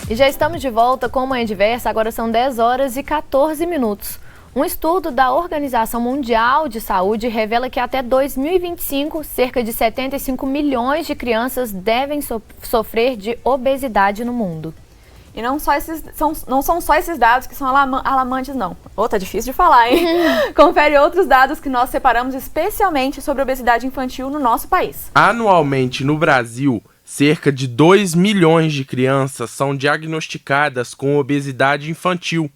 E já estamos de volta com Manhã Diversa, agora são 10 horas e 14 minutos. Um estudo da Organização Mundial de Saúde revela que até 2025, cerca de 75 milhões de crianças devem sofrer de obesidade no mundo. E não são só esses dados que são alarmantes, não. Tá difícil de falar, hein? Confere outros dados que nós separamos especialmente sobre obesidade infantil no nosso país. Anualmente, no Brasil, cerca de 2 milhões de crianças são diagnosticadas com obesidade infantil.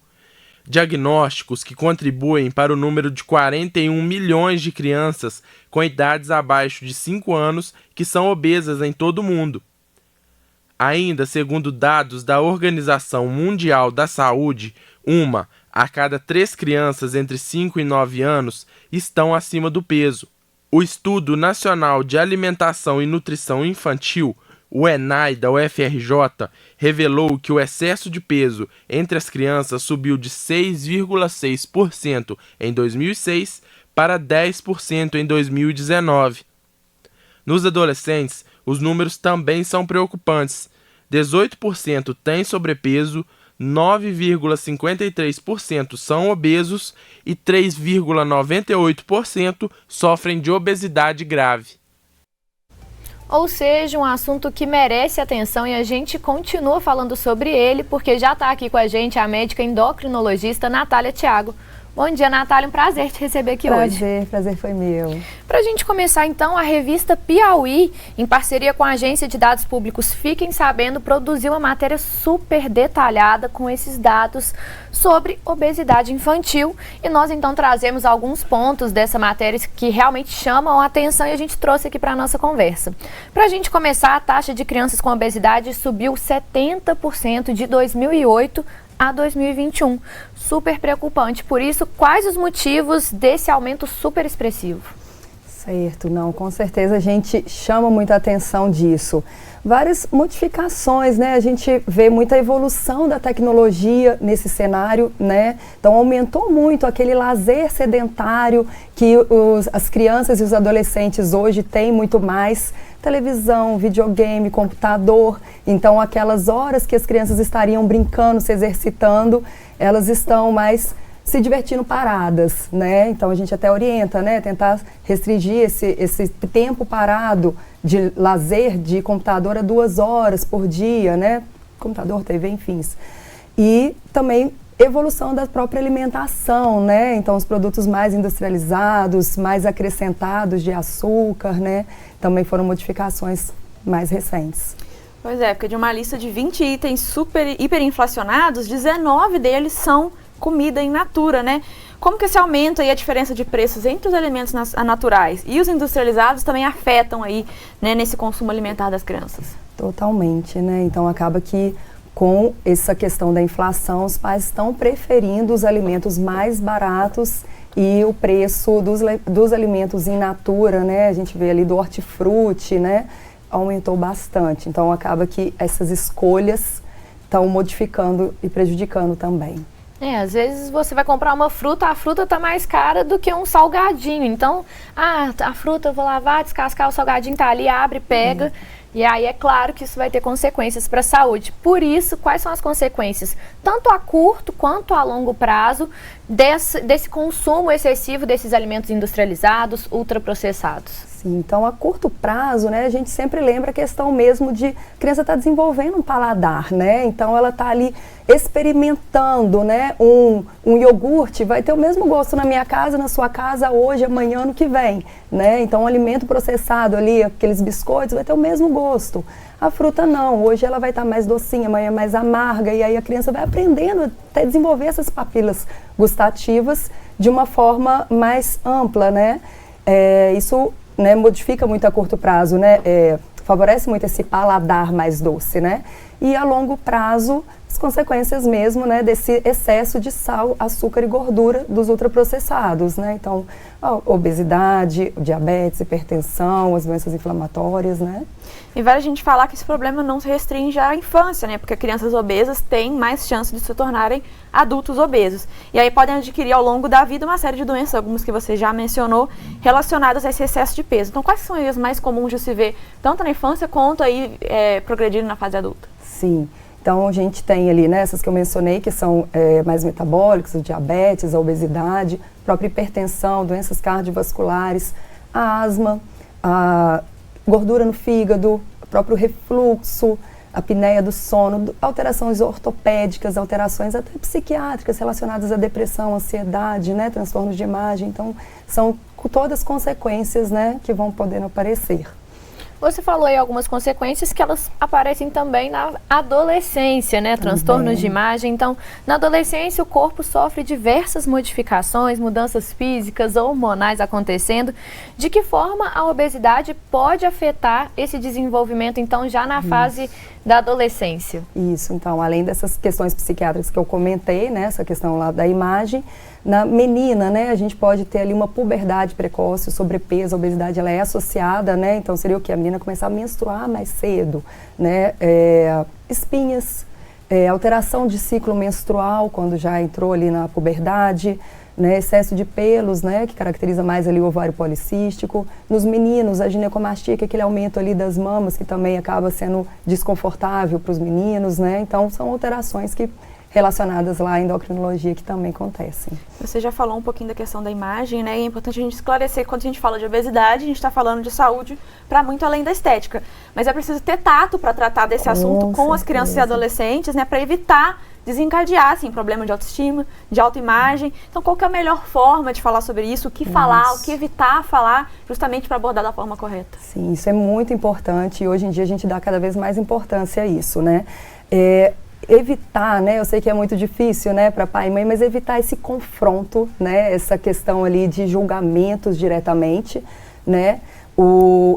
Diagnósticos que contribuem para o número de 41 milhões de crianças com idades abaixo de 5 anos que são obesas em todo o mundo. Ainda, segundo dados da Organização Mundial da Saúde, 1 a cada 3 crianças entre 5 e 9 anos estão acima do peso. O Estudo Nacional de Alimentação e Nutrição Infantil, o ENAI da UFRJ, revelou que o excesso de peso entre as crianças subiu de 6,6% em 2006 para 10% em 2019. Nos adolescentes, os números também são preocupantes. 18% têm sobrepeso, 9,53% são obesos e 3,98% sofrem de obesidade grave. Ou seja, um assunto que merece atenção e a gente continua falando sobre ele porque já está aqui com a gente a médica endocrinologista Natália Thiago. Bom dia, Natália, um prazer te receber aqui hoje. Prazer foi meu. Para a gente começar então, a revista Piauí, em parceria com a Agência de Dados Públicos Fiquem Sabendo, produziu uma matéria super detalhada com esses dados sobre obesidade infantil. E nós então trazemos alguns pontos dessa matéria que realmente chamam a atenção e a gente trouxe aqui para a nossa conversa. Para a gente começar, a taxa de crianças com obesidade subiu 70% de 2008 a 2021. Super preocupante. Por isso, quais os motivos desse aumento super expressivo? Certo, não, com certeza a gente chama muita atenção disso. Várias modificações, né? A gente vê muita evolução da tecnologia nesse cenário, né? Então aumentou muito aquele lazer sedentário que as crianças e os adolescentes hoje têm muito mais. Televisão, videogame, computador. Então aquelas horas que as crianças estariam brincando, se exercitando, elas estão mais se divertindo paradas, né? Então a gente até orienta, né? Tentar restringir esse tempo parado de lazer de computador a 2 horas por dia, né? Computador, TV, enfim. E também evolução da própria alimentação, né? Então os produtos mais industrializados, mais acrescentados de açúcar, né? Também foram modificações mais recentes. Pois é, porque de uma lista de 20 itens hiperinflacionados, 19 deles são comida in natura, né? Como que esse aumento e a diferença de preços entre os alimentos naturais e os industrializados também afetam aí, né, nesse consumo alimentar das crianças? Totalmente, né? Então acaba que com essa questão da inflação, os pais estão preferindo os alimentos mais baratos e o preço dos alimentos in natura, né? A gente vê ali do hortifruti, né? Aumentou bastante. Então acaba que essas escolhas estão modificando e prejudicando também. Às vezes você vai comprar uma fruta, a fruta está mais cara do que um salgadinho. Então, a fruta eu vou lavar, descascar, o salgadinho tá ali, abre, pega. E aí é claro que isso vai ter consequências para a saúde. Por isso, quais são as consequências, tanto a curto quanto a longo prazo, desse consumo excessivo desses alimentos industrializados, ultraprocessados? Sim, então a curto prazo, né, a gente sempre lembra a questão mesmo de a criança estar desenvolvendo um paladar, né? Então ela está ali experimentando, né? Um iogurte vai ter o mesmo gosto na minha casa, na sua casa, hoje, amanhã, ano que vem, né? Então um alimento processado ali, aqueles biscoitos, vai ter o mesmo gosto. A fruta não, hoje ela vai estar mais docinha, amanhã mais amarga, e aí a criança vai aprendendo até desenvolver essas papilas gustativas de uma forma mais ampla, né? Isso, né, modifica muito a curto prazo, né? Favorece muito esse paladar mais doce, né? E a longo prazo, as consequências mesmo, né, desse excesso de sal, açúcar e gordura dos ultraprocessados, né? Então, a obesidade, diabetes, hipertensão, as doenças inflamatórias, né? E vale a gente falar que esse problema não se restringe à infância, né? Porque crianças obesas têm mais chance de se tornarem adultos obesos. E aí podem adquirir ao longo da vida uma série de doenças, algumas que você já mencionou, relacionadas a esse excesso de peso. Então, quais são as mais comuns de se ver, tanto na infância quanto aí progredindo na fase adulta? Sim. Então, a gente tem ali, né, essas que eu mencionei, que são mais metabólicas, o diabetes, a obesidade, a própria hipertensão, doenças cardiovasculares, a asma, a gordura no fígado, o próprio refluxo, a apneia do sono, alterações ortopédicas, alterações até psiquiátricas relacionadas à depressão, ansiedade, né, transtornos de imagem. Então, são todas consequências, né, que vão podendo aparecer. Você falou aí algumas consequências que elas aparecem também na adolescência, né? Transtornos de imagem. Então, na adolescência, o corpo sofre diversas modificações, mudanças físicas, hormonais acontecendo. De que forma a obesidade pode afetar esse desenvolvimento, então, já na fase da adolescência? Isso, então, além dessas questões psiquiátricas que eu comentei, né? Essa questão lá da imagem, na menina, né, a gente pode ter ali uma puberdade precoce, o sobrepeso, a obesidade, ela é associada, né, então seria o que? A menina começar a menstruar mais cedo, né, espinhas, alteração de ciclo menstrual, quando já entrou ali na puberdade, né, excesso de pelos, né, que caracteriza mais ali o ovário policístico. Nos meninos, a ginecomastia, que é aquele aumento ali das mamas, que também acaba sendo desconfortável para os meninos, né, então são alterações que relacionadas lá à endocrinologia que também acontecem. Você já falou um pouquinho da questão da imagem, né? E é importante a gente esclarecer que quando a gente fala de obesidade, a gente está falando de saúde para muito além da estética. Mas é preciso ter tato para tratar desse assunto com as crianças e adolescentes, né? Para evitar desencadear, assim, problema de autoestima, de autoimagem. Então, qual que é a melhor forma de falar sobre isso? O que falar, o que evitar falar, justamente para abordar da forma correta? Sim, isso é muito importante e hoje em dia a gente dá cada vez mais importância a isso, né? Evitar, né, eu sei que é muito difícil, né, para pai e mãe, mas evitar esse confronto, né, essa questão ali de julgamentos diretamente, né,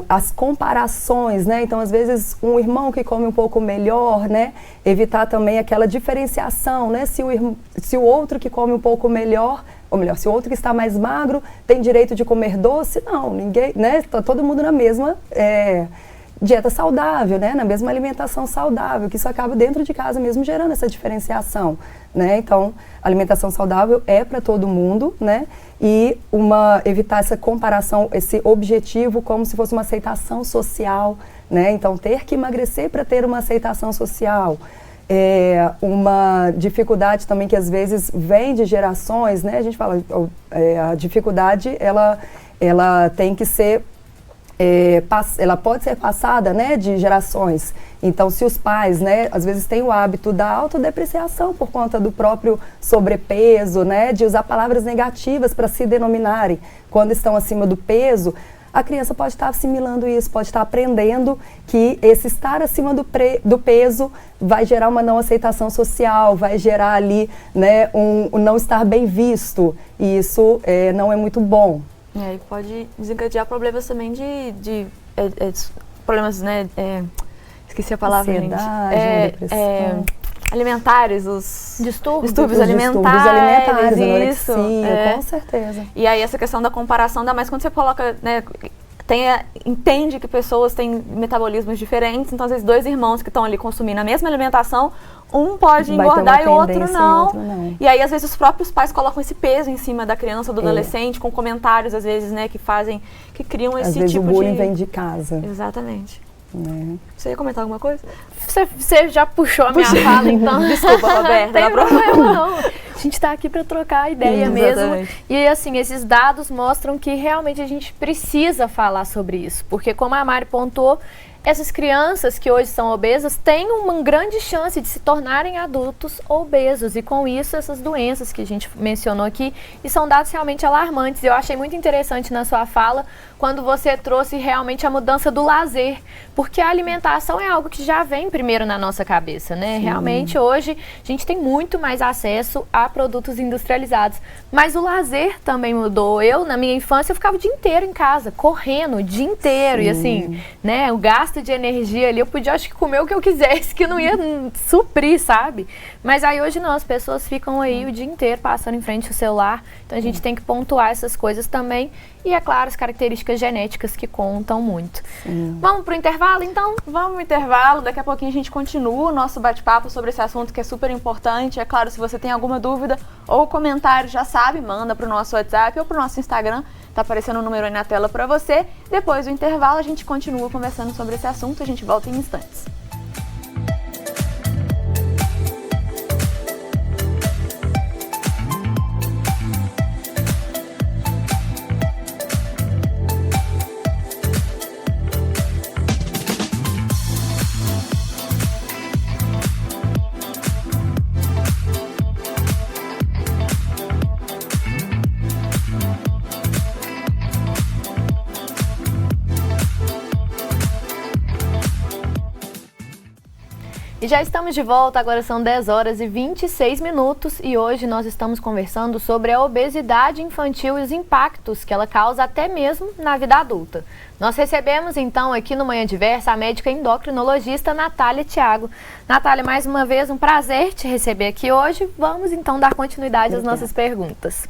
as comparações, né, então às vezes um irmão que come um pouco melhor, né, evitar também aquela diferenciação, né, se o outro que come um pouco melhor, ou melhor, se o outro que está mais magro tem direito de comer doce, não, ninguém, né, tá todo mundo na mesma dieta saudável, né, na mesma alimentação saudável, que isso acaba dentro de casa mesmo gerando essa diferenciação, né, então a alimentação saudável é para todo mundo, né, e evitar essa comparação, esse objetivo como se fosse uma aceitação social, né, então ter que emagrecer para ter uma aceitação social, uma dificuldade também que às vezes vem de gerações, né, a gente fala, a dificuldade ela tem que ser ela pode ser passada, né, de gerações. Então, se os pais, né, às vezes têm o hábito da autodepreciação por conta do próprio sobrepeso, né, de usar palavras negativas para se denominarem quando estão acima do peso, a criança pode estar assimilando isso, pode estar aprendendo que esse estar acima do peso vai gerar uma não aceitação social, vai gerar ali, né, um não estar bem visto, e isso não é muito bom. E pode desencadear problemas também de problemas, né, esqueci a palavra, ansiedade, depressão. Alimentares, os distúrbios alimentares, isso, anorexia, com certeza. E aí essa questão da comparação, ainda mais quando você coloca, né, entende que pessoas têm metabolismos diferentes, então às vezes dois irmãos que estão ali consumindo a mesma alimentação, um pode engordar e o outro não. E aí às vezes os próprios pais colocam esse peso em cima da criança, do adolescente, com comentários às vezes, né, que criam esse tipo de... Às vezes o bullying vem de casa. Exatamente. Você ia comentar alguma coisa? Você já puxou a minha fala, então. Desculpa, Roberta. Não tem problema, não. A gente está aqui para trocar ideia mesmo. E assim, esses dados mostram que realmente a gente precisa falar sobre isso. Porque como a Mari pontuou, essas crianças que hoje são obesas têm uma grande chance de se tornarem adultos obesos. E com isso, essas doenças que a gente mencionou aqui, e são dados realmente alarmantes. Eu achei muito interessante na sua fala, quando você trouxe realmente a mudança do lazer. Porque a alimentação é algo que já vem primeiro na nossa cabeça, né? Sim. Realmente, hoje, a gente tem muito mais acesso a produtos industrializados. Mas o lazer também mudou. Eu, na minha infância, eu ficava o dia inteiro em casa, correndo o dia inteiro. Sim. E assim, né, o gasto de energia ali, eu podia, acho que, comer o que eu quisesse, que não ia suprir, sabe? Mas aí hoje não, as pessoas ficam aí o dia inteiro passando em frente ao celular. Então a gente tem que pontuar essas coisas também. E, é claro, as características genéticas que contam muito. Vamos pro intervalo, então? Vamos pro intervalo. Daqui a pouquinho a gente continua o nosso bate-papo sobre esse assunto que é super importante. É claro, se você tem alguma dúvida ou comentário, já sabe, manda pro nosso WhatsApp ou pro nosso Instagram. Tá aparecendo o número aí na tela para você. Depois do intervalo, a gente continua conversando sobre esse assunto. A gente volta em instantes. E já estamos de volta, agora são 10 horas e 26 minutos e hoje nós estamos conversando sobre a obesidade infantil e os impactos que ela causa até mesmo na vida adulta. Nós recebemos então aqui no Manhã Diversa a médica endocrinologista Natália Thiago. Natália, mais uma vez um prazer te receber aqui hoje. Vamos então dar continuidade às nossas perguntas.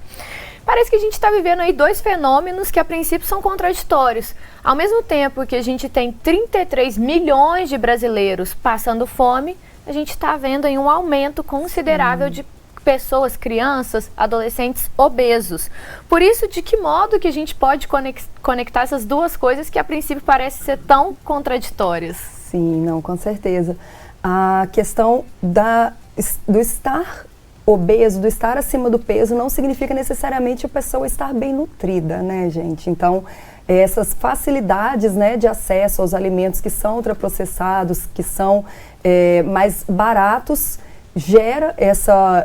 Parece que a gente está vivendo aí dois fenômenos que a princípio são contraditórios. Ao mesmo tempo que a gente tem 33 milhões de brasileiros passando fome, a gente está vendo aí um aumento considerável de pessoas, crianças, adolescentes obesos. Por isso, de que modo que a gente pode conectar essas duas coisas que a princípio parecem ser tão contraditórias? Sim, não, com certeza. A questão do estar obeso, do estar acima do peso, não significa necessariamente a pessoa estar bem nutrida, né, gente? Então, essas facilidades, né, de acesso aos alimentos que são ultraprocessados, que são mais baratos, gera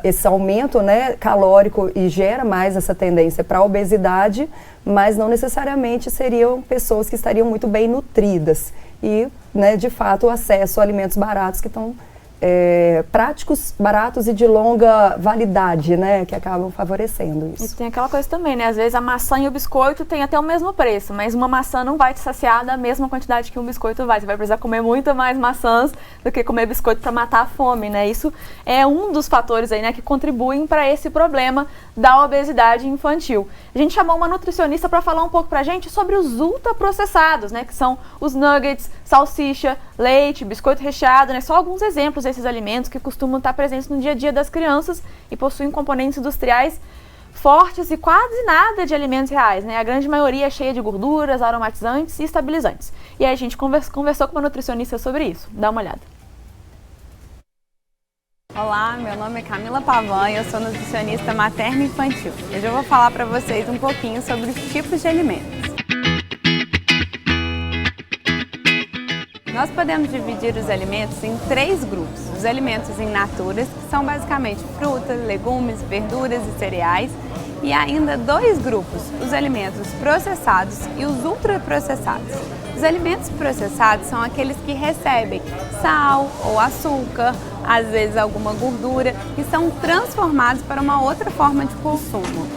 esse aumento, né, calórico e gera mais essa tendência para a obesidade, mas não necessariamente seriam pessoas que estariam muito bem nutridas. E, né, de fato, o acesso a alimentos baratos que estão práticos, baratos e de longa validade, né, que acabam favorecendo isso. E tem aquela coisa também, né, às vezes a maçã e o biscoito têm até o mesmo preço, mas uma maçã não vai te saciar da mesma quantidade que um biscoito vai. Você vai precisar comer muito mais maçãs do que comer biscoito para matar a fome, né? Isso é um dos fatores aí, né, que contribuem para esse problema da obesidade infantil. A gente chamou uma nutricionista para falar um pouco pra gente sobre os ultraprocessados, né, que são os nuggets, salsicha, leite, biscoito recheado, né, só alguns exemplos desses alimentos que costumam estar presentes no dia a dia das crianças e possuem componentes industriais fortes e quase nada de alimentos reais, né? A grande maioria é cheia de gorduras, aromatizantes e estabilizantes. E aí a gente conversou com uma nutricionista sobre isso. Dá uma olhada. Olá, meu nome é Camila Pavan e eu sou nutricionista materna e infantil. Hoje eu vou falar para vocês um pouquinho sobre os tipos de alimentos. Nós podemos dividir os alimentos em 3 grupos. Os alimentos in natura, que são basicamente frutas, legumes, verduras e cereais. E ainda 2 grupos, os alimentos processados e os ultraprocessados. Os alimentos processados são aqueles que recebem sal ou açúcar, às vezes alguma gordura, e são transformados para uma outra forma de consumo.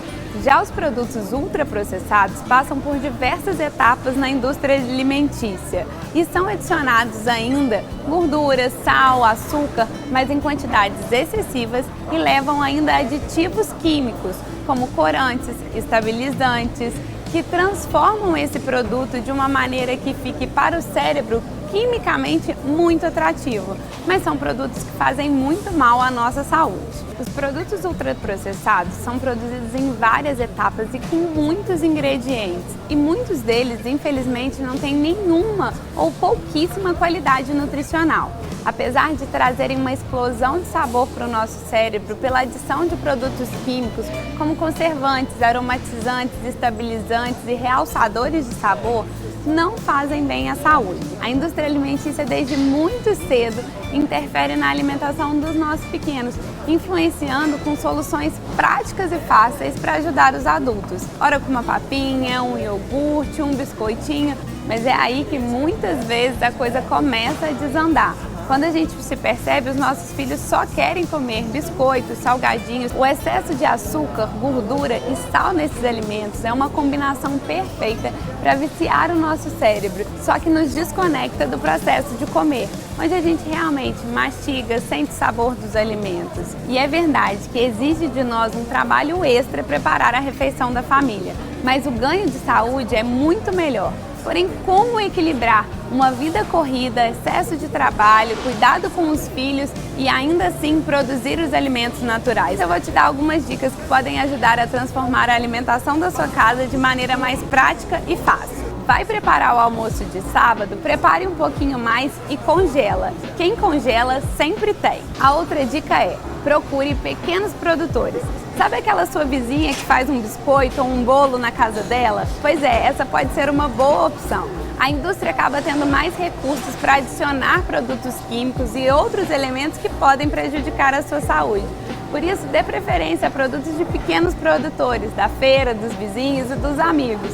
Já os produtos ultraprocessados passam por diversas etapas na indústria alimentícia e são adicionados ainda gordura, sal, açúcar, mas em quantidades excessivas e levam ainda aditivos químicos, como corantes, estabilizantes, que transformam esse produto de uma maneira que fique para o cérebro quimicamente muito atrativo, mas são produtos que fazem muito mal à nossa saúde. Os produtos ultraprocessados são produzidos em várias etapas e com muitos ingredientes, e muitos deles, infelizmente, não têm nenhuma ou pouquíssima qualidade nutricional. Apesar de trazerem uma explosão de sabor para o nosso cérebro pela adição de produtos químicos como conservantes, aromatizantes, estabilizantes e realçadores de sabor, não fazem bem à saúde. A indústria alimentícia, desde muito cedo, interfere na alimentação dos nossos pequenos, influenciando com soluções práticas e fáceis para ajudar os adultos. Ora com uma papinha, um iogurte, um biscoitinho, mas é aí que muitas vezes a coisa começa a desandar. Quando a gente se percebe, os nossos filhos só querem comer biscoitos, salgadinhos. O excesso de açúcar, gordura e sal nesses alimentos é uma combinação perfeita para viciar o nosso cérebro, só que nos desconecta do processo de comer, onde a gente realmente mastiga, sente o sabor dos alimentos. E é verdade que exige de nós um trabalho extra preparar a refeição da família, mas o ganho de saúde é muito melhor. Porém, como equilibrar uma vida corrida, excesso de trabalho, cuidado com os filhos e ainda assim produzir os alimentos naturais? Eu vou te dar algumas dicas que podem ajudar a transformar a alimentação da sua casa de maneira mais prática e fácil. Vai preparar o almoço de sábado? Prepare um pouquinho mais e congela. Quem congela sempre tem. A outra dica é: procure pequenos produtores. Sabe aquela sua vizinha que faz um biscoito ou um bolo na casa dela? Pois é, essa pode ser uma boa opção. A indústria acaba tendo mais recursos para adicionar produtos químicos e outros elementos que podem prejudicar a sua saúde. Por isso, dê preferência a produtos de pequenos produtores, da feira, dos vizinhos e dos amigos.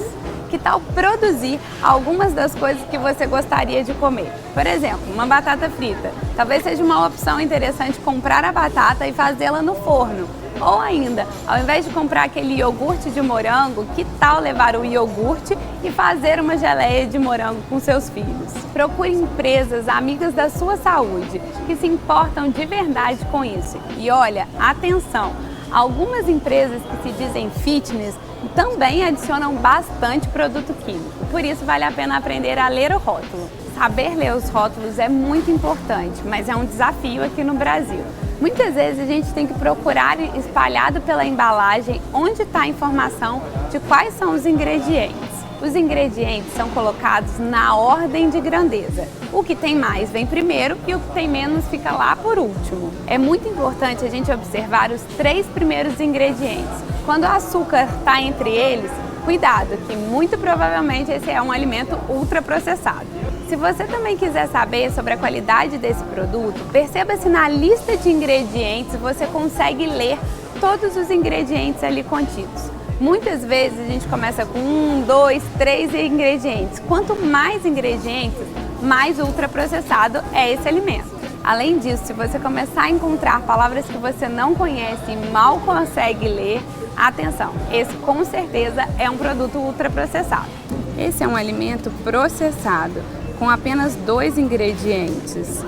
Que tal produzir algumas das coisas que você gostaria de comer? Por exemplo, uma batata frita. Talvez seja uma opção interessante comprar a batata e fazê-la no forno. Ou ainda, ao invés de comprar aquele iogurte de morango, que tal levar o iogurte e fazer uma geleia de morango com seus filhos? Procure empresas amigas da sua saúde, que se importam de verdade com isso. E olha, atenção, algumas empresas que se dizem fitness também adicionam bastante produto químico. Por isso vale a pena aprender a ler o rótulo. Saber ler os rótulos é muito importante, mas é um desafio aqui no Brasil. Muitas vezes a gente tem que procurar espalhado pela embalagem onde está a informação de quais são os ingredientes. Os ingredientes são colocados na ordem de grandeza. O que tem mais vem primeiro e o que tem menos fica lá por último. É muito importante a gente observar os 3 primeiros ingredientes. Quando o açúcar está entre eles, cuidado, que muito provavelmente esse é um alimento ultraprocessado. Se você também quiser saber sobre a qualidade desse produto, perceba se na lista de ingredientes você consegue ler todos os ingredientes ali contidos. Muitas vezes a gente começa com 1, 2, 3 ingredientes. Quanto mais ingredientes, mais ultraprocessado é esse alimento. Além disso, se você começar a encontrar palavras que você não conhece e mal consegue ler, atenção, esse com certeza é um produto ultraprocessado. Esse é um alimento processado, com apenas 2 ingredientes,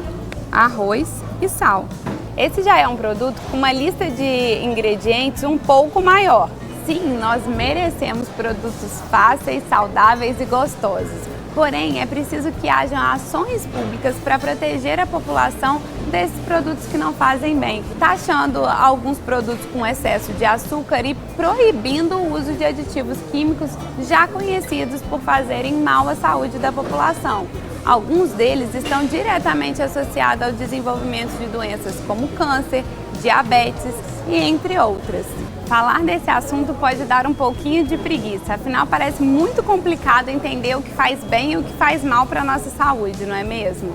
arroz e sal. Esse já é um produto com uma lista de ingredientes um pouco maior. Sim, nós merecemos produtos fáceis, saudáveis e gostosos. Porém, é preciso que hajam ações públicas para proteger a população desses produtos que não fazem bem, taxando alguns produtos com excesso de açúcar e proibindo o uso de aditivos químicos já conhecidos por fazerem mal à saúde da população. Alguns deles estão diretamente associados ao desenvolvimento de doenças como câncer, diabetes e entre outras. Falar desse assunto pode dar um pouquinho de preguiça, afinal parece muito complicado entender o que faz bem e o que faz mal para a nossa saúde, não é mesmo?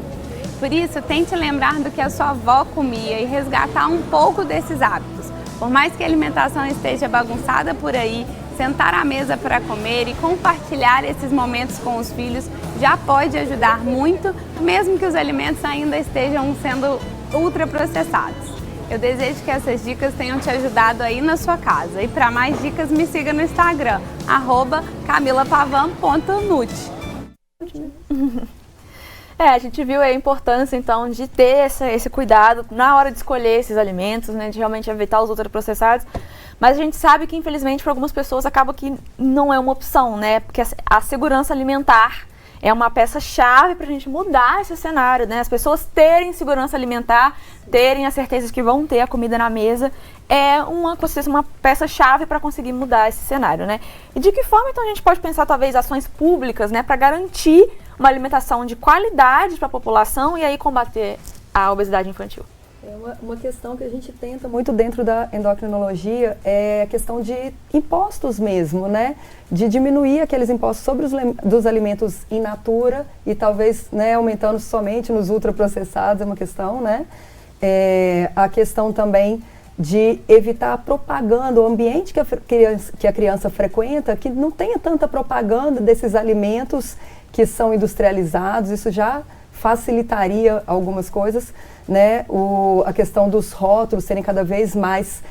Por isso, tente lembrar do que a sua avó comia e resgatar um pouco desses hábitos. Por mais que a alimentação esteja bagunçada por aí, sentar à mesa para comer e compartilhar esses momentos com os filhos já pode ajudar muito, mesmo que os alimentos ainda estejam sendo ultraprocessados. Eu desejo que essas dicas tenham te ajudado aí na sua casa. E para mais dicas, me siga no Instagram, @camilapavan.nut. A gente viu a importância, então, de ter esse cuidado na hora de escolher esses alimentos, né, de realmente evitar os ultraprocessados. Mas a gente sabe que, infelizmente, para algumas pessoas acaba que não é uma opção, né? Porque a segurança alimentar é uma peça-chave para a gente mudar esse cenário, né? As pessoas terem segurança alimentar, terem a certeza de que vão ter a comida na mesa, é uma peça-chave para conseguir mudar esse cenário, né? E de que forma, então, a gente pode pensar, talvez, ações públicas, né, para garantir uma alimentação de qualidade para a população e aí combater a obesidade infantil? Uma questão que a gente tenta muito dentro da endocrinologia é a questão de impostos mesmo, né? De diminuir aqueles impostos sobre dos alimentos in natura e talvez, né, aumentando somente nos ultraprocessados, é uma questão, né? A questão também de evitar a propaganda, o ambiente que a criança frequenta, que não tenha tanta propaganda desses alimentos que são industrializados, isso já facilitaria algumas coisas, né? A questão dos rótulos serem cada vez mais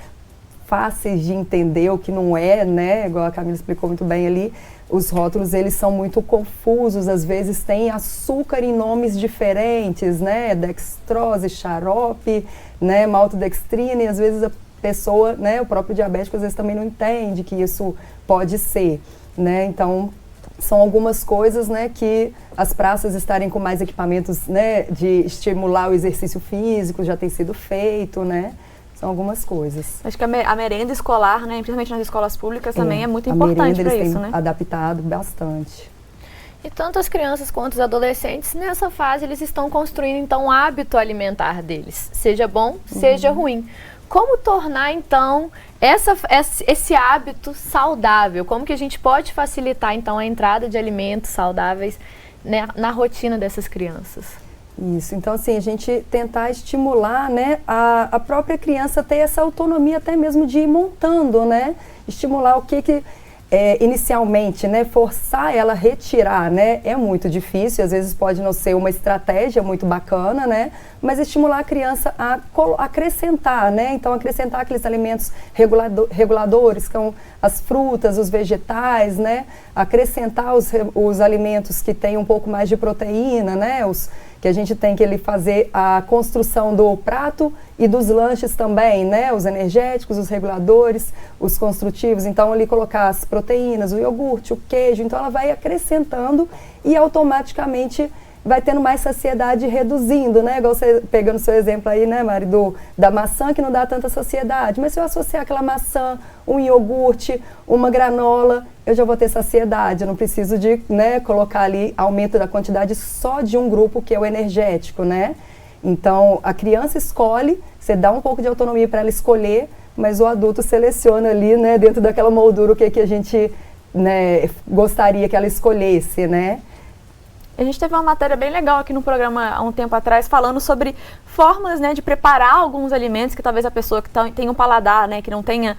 fáceis de entender, o que não é, né? Igual a Camila explicou muito bem ali, os rótulos, eles são muito confusos, às vezes tem açúcar em nomes diferentes, né? Dextrose, xarope, né? Maltodextrina, e às vezes a pessoa, né? O próprio diabético às vezes também não entende que isso pode ser, né? Então, são algumas coisas, né, que as praças estarem com mais equipamentos, né, de estimular o exercício físico, já tem sido feito, né? São algumas coisas. Acho que a merenda escolar, né, principalmente nas escolas públicas, também é muito importante para isso, né? Adaptado bastante. E tanto as crianças quanto os adolescentes, nessa fase, eles estão construindo, então, o hábito alimentar deles. Seja bom, seja ruim. Como tornar, então, esse hábito saudável? Como que a gente pode facilitar, então, a entrada de alimentos saudáveis, né, na rotina dessas crianças? Isso, então assim, a gente tentar estimular, né, a própria criança a ter essa autonomia até mesmo de ir montando, né? Estimular o que inicialmente, né, forçar ela a retirar, né, é muito difícil, às vezes pode não ser uma estratégia muito bacana, né, mas estimular a criança a acrescentar, né, então acrescentar aqueles alimentos reguladores, que são as frutas, os vegetais, né, acrescentar os alimentos que têm um pouco mais de proteína, né, que a gente tem que ele fazer a construção do prato e dos lanches também, né? Os energéticos, os reguladores, os construtivos. Então, ali colocar as proteínas, o iogurte, o queijo. Então, ela vai acrescentando e automaticamente vai tendo mais saciedade, reduzindo, né? Igual você, pegando o seu exemplo aí, né, Mari, da maçã que não dá tanta saciedade. Mas se eu associar aquela maçã, um iogurte, uma granola, eu já vou ter saciedade. Eu não preciso de, né, colocar ali aumento da quantidade só de um grupo, que é o energético, né? Então, a criança escolhe, você dá um pouco de autonomia para ela escolher, mas o adulto seleciona ali, né, dentro daquela moldura, o que a gente, né, gostaria que ela escolhesse, né? A gente teve uma matéria bem legal aqui no programa há um tempo atrás, falando sobre formas, né, de preparar alguns alimentos que talvez a pessoa que tem um paladar, né, que não tenha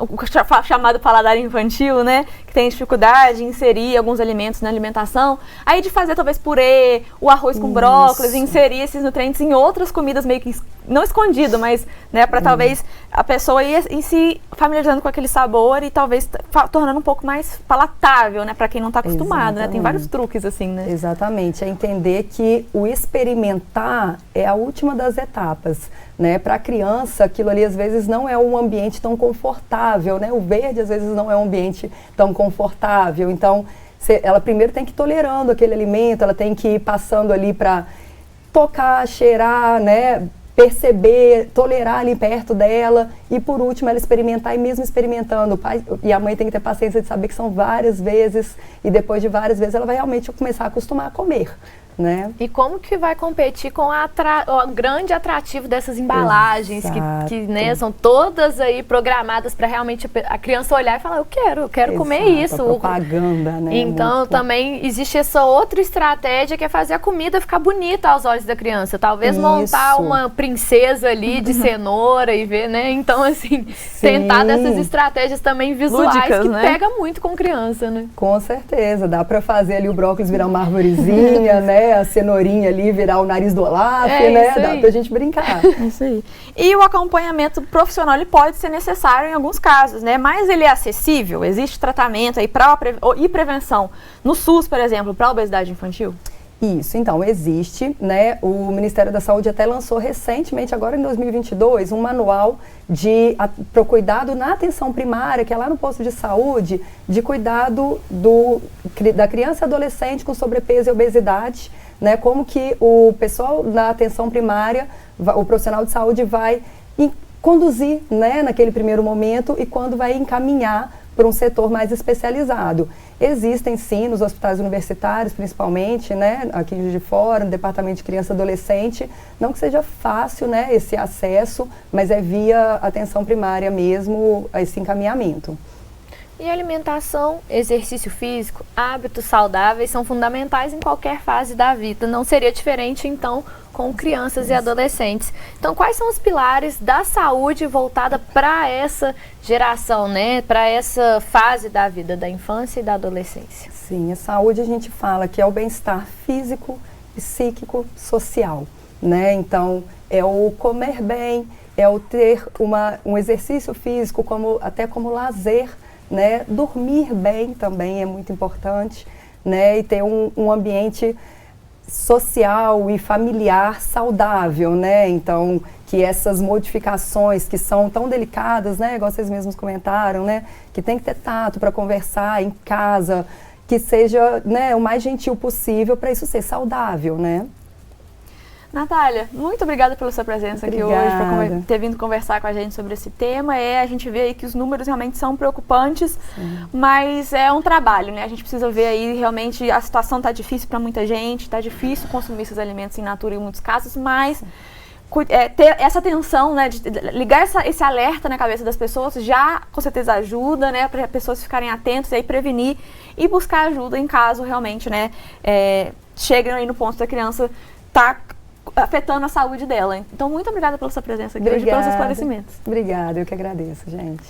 o chamado paladar infantil, né, que tem dificuldade em inserir alguns alimentos na alimentação, aí de fazer talvez purê, o arroz com brócolis, inserir esses nutrientes em outras comidas meio que, não escondido, mas, né, para talvez a pessoa ir se familiarizando com aquele sabor e talvez tornando um pouco mais palatável, né, para quem não está acostumado, né, tem vários truques assim, né. Exatamente, é entender que o experimentar é a última das etapas, né? Para a criança, aquilo ali às vezes não é um ambiente tão confortável, né? O verde às vezes não é um ambiente tão confortável, então ela primeiro tem que ir tolerando aquele alimento, ela tem que ir passando ali para tocar, cheirar, né? Perceber, tolerar ali perto dela e por último ela experimentar, e mesmo experimentando, o pai e a mãe tem que ter paciência de saber que são várias vezes e depois de várias vezes ela vai realmente começar a acostumar a comer, né? E como que vai competir com o grande atrativo dessas embalagens que né, são todas aí programadas para realmente a criança olhar e falar, eu quero comer isso. A propaganda, né? Então também existe essa outra estratégia que é fazer a comida ficar bonita aos olhos da criança. Talvez montar uma princesa ali de cenoura e ver, né? Então assim, tentar dessas estratégias também visuais lúdicas, que né? Pega muito com criança, né? Com certeza, dá para fazer ali o brócolis virar uma arvorezinha, né? A cenourinha ali virar o nariz do Olaf, né? Dá pra gente brincar. Isso aí. E o acompanhamento profissional, ele pode ser necessário em alguns casos, né? Mas ele é acessível? Existe tratamento aí e prevenção no SUS, por exemplo, para a obesidade infantil? Isso, então, existe, né? O Ministério da Saúde até lançou recentemente, agora em 2022, um manual para cuidado na atenção primária, que é lá no posto de saúde, de cuidado da criança e adolescente com sobrepeso e obesidade, né? Como que o pessoal da atenção primária, o profissional de saúde vai conduzir, né, naquele primeiro momento e quando vai encaminhar para um setor mais especializado. Existem sim nos hospitais universitários, principalmente, né, aqui em Juiz de Fora, no departamento de criança e adolescente, não que seja fácil, né, esse acesso, mas é via atenção primária mesmo, esse encaminhamento. E alimentação, exercício físico, hábitos saudáveis são fundamentais em qualquer fase da vida. Não seria diferente, então, com crianças e adolescentes. Então, quais são os pilares da saúde voltada para essa geração, né? Para essa fase da vida, da infância e da adolescência? Sim, a saúde a gente fala que é o bem-estar físico, psíquico, social, né? Então, é o comer bem, é o ter um exercício físico até como lazer, né? Dormir bem também é muito importante, né? E ter um ambiente social e familiar saudável, né? Então, que essas modificações que são tão delicadas, né? Igual vocês mesmos comentaram, né? Que tem que ter tato para conversar em casa, que seja, né, o mais gentil possível para isso ser saudável, né? Natália, muito obrigada pela sua presença aqui hoje, por ter vindo conversar com a gente sobre esse tema. A gente vê aí que os números realmente são preocupantes, mas é um trabalho, né? A gente precisa ver aí, realmente, a situação está difícil para muita gente, está difícil consumir esses alimentos in natura em muitos casos, mas ter essa atenção, né, de ligar esse alerta na cabeça das pessoas já com certeza ajuda, né, para as pessoas ficarem atentas e aí prevenir e buscar ajuda em caso realmente, né, cheguem aí no ponto da criança tá afetando a saúde dela. Então, muito obrigada pela sua presença aqui hoje e pelos esclarecimentos. Obrigada, eu que agradeço, gente.